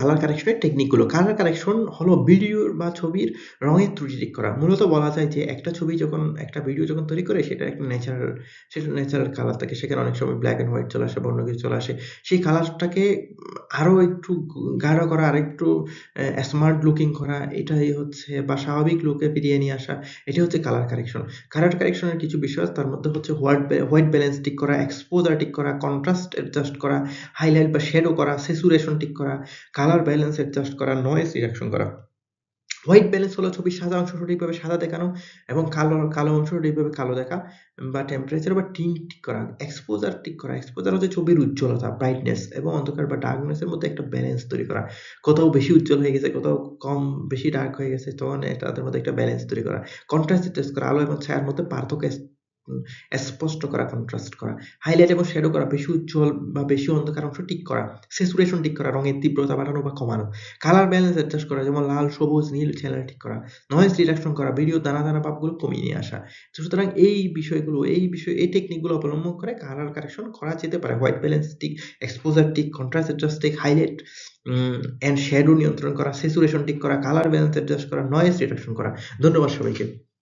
Colour কারেকশনের টেকনিকগুলো। Colour correction হলো video বা ছবির রঙের ত্রুটি ঠিক করা। মূলত বলা যায় যে একটা ভিডিও যখন তৈরি করে সেটা ন্যাচারাল কালার থাকে। সেখানে অনেক সময় ব্লাক অ্যান্ড হোয়াইট চলে আসে বা অন্য কিছু চলে আসে। সেই কালারটাকে আরো একটু গাঢ় করা, আরেকটু স্মার্ট লুকিং করা, এটাই হচ্ছে বা স্বাভাবিক লুকে ফিরিয়ে নিয়ে আসা। এটাই হচ্ছে কালার কারেকশন। কালার কারেকশন এর কিছু বিষয় আছে, তার মধ্যে হচ্ছে হোয়াইট ব্যালেন্স ঠিক করা, এক্সপোজার ঠিক করা, কন্ট্রাস্ট অ্যাডজাস্ট করা, হাইলাইট বা শ্যাডো করা, স্যাচুরেশন ঠিক করা, কালার ব্যালেন্স অ্যাডজাস্ট করা, নয়েজ রিডাকশন করা। হোয়াইট ব্যালেন্স হলো ছবির সাদা অংশ সঠিকভাবে সাদা দেখানো এবং কালো অংশ সঠিকভাবে কালো দেখা বা টেম্পারেচার বা টিন ঠিক করা। এক্সপোজার ঠিক করা। এক্সপোজার হচ্ছে ছবির উজ্জ্বলতা, ব্রাইটনেস এবং অন্ধকার বা ডার্কনেস এর মধ্যে একটা ব্যালেন্স তৈরি করা। কোথাও বেশি উজ্জ্বল হয়ে গেছে, কোথাও বেশি ডার্ক হয়ে গেছে, তখন তাদের মধ্যে একটা ব্যালেন্স তৈরি করা। কন্ট্রাস্ট টেস্ট করা, আলো এবং ছায়ার মধ্যে পার্থক্য উম স্পষ্ট করা, কন্ট্রাস্ট করা। হাইলাইট এবং শ্যাডো করা, বেশি উজ্জ্বল বা বেশি অন্ধকার অংশ ঠিক করা। স্যাচুরেশন ঠিক করা, রঙের তীব্রতা বাড়ানো বা কমানো। কালার ব্যালেন্স অ্যাডজাস্ট করা, যেমন লাল, সবুজ, নীল চ্যানেল ঠিক করা। নয়েজ রিডাকশন করা, ভিডিওর দানা ভাবগুলো কমিয়ে নিয়ে আসা। সুতরাং এই টেকনিকগুলো অবলম্বন করে কালার কারেকশন করা যেতে পারে। হোয়াইট ব্যালেন্স ঠিক, এক্সপোজার ঠিক, কন্ট্রাস্ট অ্যাডজাস্ট ঠিক, হাইলাইট অ্যান্ড শ্যাডো নিয়ন্ত্রণ করা, স্যাচুরেশন ঠিক করা, কালার ব্যালেন্স অ্যাডজাস্ট করা, নয়েজ রিডাকশন করা। ধন্যবাদ সবাইকে।